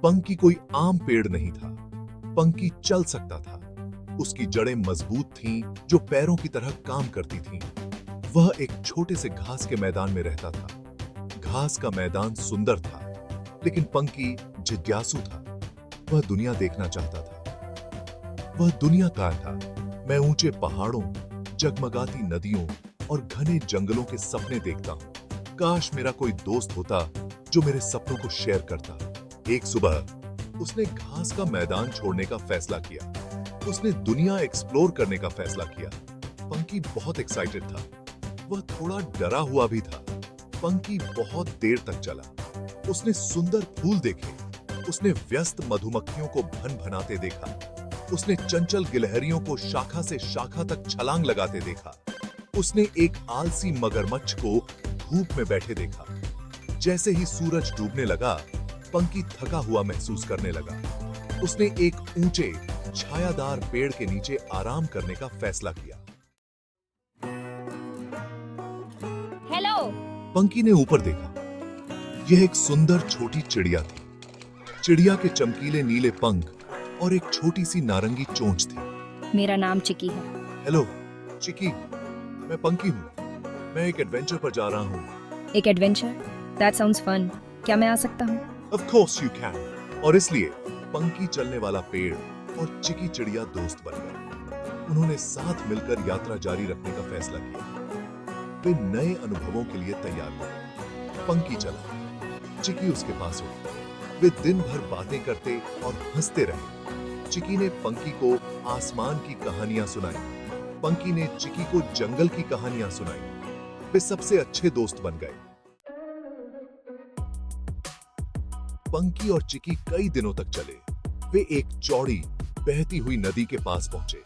पंकी कोई आम पेड़ नहीं था। पंकी चल सकता था। उसकी जड़ें मजबूत थीं, जो पैरों की तरह काम करती थीं। वह एक छोटे से घास के मैदान में रहता था। घास का मैदान सुंदर था, लेकिन पंकी जिज्ञासु था। वह दुनिया देखना चाहता था। वह दुनिया का था। मैं ऊंचे पहाड़ों, जगमगाती नदियों और घने जंगलों के सपने देखता हूं। काश मेरा कोई दोस्त होता जो मेरे सपनों को शेयर करता। एक सुबह उसने घास का मैदान छोड़ने का फैसला किया। उसने दुनिया एक्सप्लोर करने का फैसला किया। पंकी बहुत एक्साइटेड था। वह थोड़ा डरा हुआ भी था। पंकी बहुत देर तक चला। उसने सुंदर फूल देखे। उसने व्यस्त मधुमक्खियों को भन भनाते देखा। उसने चंचल गिलहरियों को शाखा से शाखा तक छलांग लगाते देखा। उसने एक आलसी मगरमच्छ को धूप में बैठे देखा। जैसे ही सूरज डूबने लगा, पंकी थका हुआ महसूस करने लगा। उसने एक ऊंचे छायादार पेड़ के नीचे आराम करने का फैसला किया। हेलो। पंकी ने ऊपर देखा। यह एक सुंदर छोटी चिड़िया थी। चिड़िया के चमकीले नीले पंख और एक छोटी सी नारंगी चोंच थी। मेरा नाम चिकी है। हेलो चिकी, मैं पंकी हूँ। मैं एक एडवेंचर पर जा रहा हूँ। एक एडवेंचर? That sounds fun. क्या मैं आ सकता हूँ? Of course you can। और इसलिए पंकी चलने वाला पेड़ और चिकी चिड़िया दोस्त बन गए। उन्होंने साथ मिलकर यात्रा जारी रखने का फैसला किया। वे नए अनुभवों के लिए तैयार हुए। पंकी चला, चिकी उसके पास हुई। वे दिन भर बातें करते और हंसते रहे। चिकी ने पंकी को आसमान की कहानियां सुनाई। पंकी ने चिकी को जंगल की कहानियां सुनाई। वे सबसे अच्छे दोस्त बन गए। पंकी और चिकी कई दिनों तक चले। वे एक चौड़ी बहती हुई नदी के पास पहुंचे।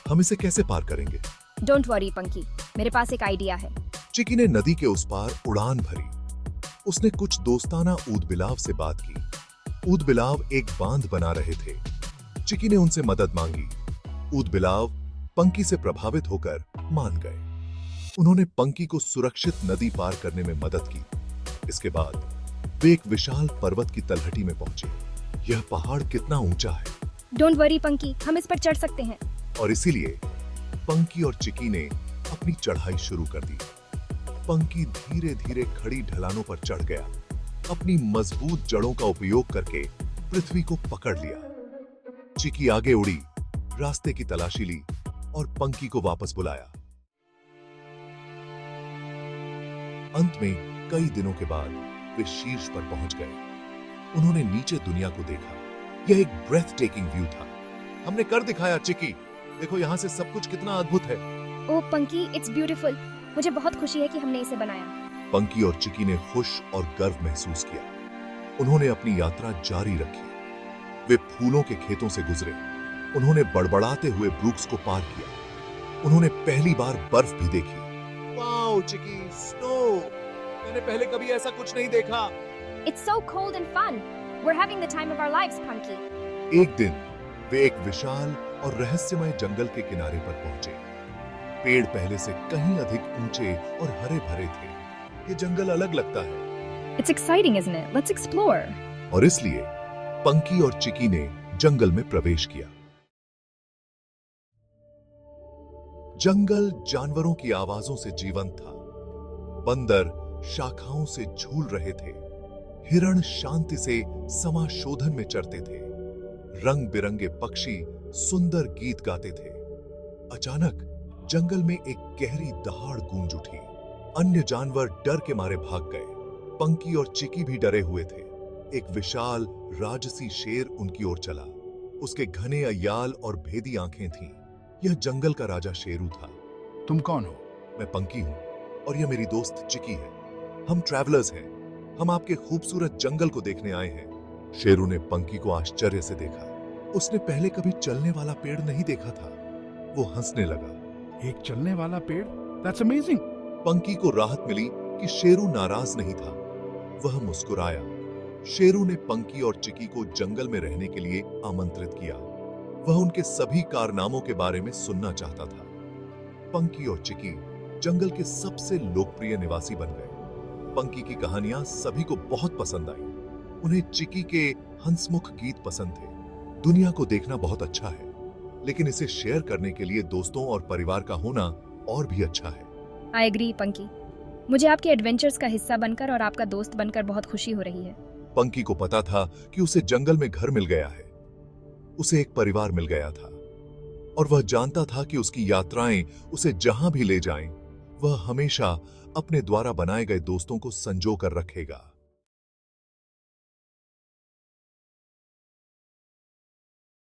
हम इसे कैसे पार करेंगे? डोंट वरी पंकी, मेरे पास एक आइडिया है। चिकी ने नदी के उस पार उड़ान भरी। उसने कुछ दोस्ताना ऊदबिलाव से बात की। ऊदबिलाव एक बांध बना रहे थे। चिकी ने उनसे मदद मांगी। ऊदबिलाव पंकी से प्रभावित होकर मान गए। उन्होंने पंकी को सुरक्षित नदी पार करने में मदद की। इसके बाद वे एक विशाल पर्वत की तलहटी में पहुंचे। यह पहाड़ कितना ऊंचा है। डोंट वरी पंकी, हम इस पर चढ़ सकते हैं। और इसीलिए पंकी और चिकी ने अपनी चढ़ाई शुरू कर दी। पंकी धीरे धीरे खड़ी ढलानों पर चढ़ गया। अपनी मजबूत जड़ों का उपयोग करके पृथ्वी को पकड़ लिया। चिकी आगे उड़ी, रास्ते की तलाशी ली और पंकी को वापस बुलाया। अंत में कई दिनों के बाद वे शीर्ष पर पहुंच गए। उन्होंने नीचे दुनिया को देखा। यह एक ब्रेथ टेकिंग व्यू था। हमने कर दिखाया चिकी। देखो यहाँ से सब कुछ कितना अद्भुत है। ओह पंकी, इट्स ब्यूटीफुल। मुझे बहुत खुशी है कि हमने इसे बनाया। पंकी और चिकी ने खुश और गर्व महसूस किया। उन्होंने अपनी यात्रा जारी रखी। वे फूलों के खेतों से गुजरे। उन्होंने बड़बड़ाते हुए ब्रूक्स को पार किया। उन्होंने पहली बार बर्फ भी देखी। वाओ चिकी, स्नो! मैंने पहले कभी ऐसा कुछ नहीं देखा। It's so cold and fun. We're having the time of our lives, Punky. एक दिन वे एक विशाल और रहस्यमय जंगल के किनारे पर पहुंचे। पेड़ पहले से कहीं अधिक ऊंचे और हरे भरे थे। ये जंगल अलग लगता है। It's exciting, isn't it? Let's explore. और इसलिए पंकी और चिकी ने जंगल में प्रवेश किया। जंगल जानवरों की आवाजों से जीवंत था। बंदर शाखाओं से झूल रहे थे। हिरण शांति से समाशोधन में चरते थे। रंग बिरंगे पक्षी सुंदर गीत गाते थे। अचानक जंगल में एक गहरी दहाड़ गूंज उठी। अन्य जानवर डर के मारे भाग गए। पंकी और चिकी भी डरे हुए थे। एक विशाल राजसी शेर उनकी ओर चला। उसके घने अय्याल और भेदी आंखें थीं। यह जंगल का राजा शेरू था। तुम कौन हो? मैं पंकी हूं और यह मेरी दोस्त चिकी है। हम ट्रैवलर्स हैं। हम आपके खूबसूरत जंगल को देखने आए हैं। शेरू ने पंकी को आश्चर्य से देखा। उसने पहले कभी चलने वाला पेड़ नहीं देखा था। वो हंसने लगा। एक चलने वाला पेड़? That's amazing. पंकी को राहत मिली कि शेरू नाराज नहीं था। वह मुस्कुराया। शेरू ने पंकी और चिकी को जंगल में रहने के लिए आमंत्रित किया। वह उनके सभी कारनामों के बारे में सुनना चाहता था। पंकी और चिकी जंगल के सबसे लोकप्रिय निवासी बन गए। पंकी की कहानियां सभी को बहुत पसंद आई। उन्हें चिकी के हंसमुख गीत पसंद थे। दुनिया को देखना बहुत अच्छा है, लेकिन इसे शेयर करने के लिए दोस्तों और परिवार का होना और भी अच्छा है। आई एग्री पंकी। मुझे आपके एडवेंचर्स का हिस्सा बनकर और आपका दोस्त बनकर बहुत खुशी हो रही है। पंकी को पता था कि उसे जंगल में घर मिल गया है, उसे एक परिवार मिल गया था, और वह जानता था कि उसकी यात्राएं उसे जहां भी ले जाएं, वह हमेशा अपने द्वारा बनाए गए दोस्तों को संजो कर रखेगा।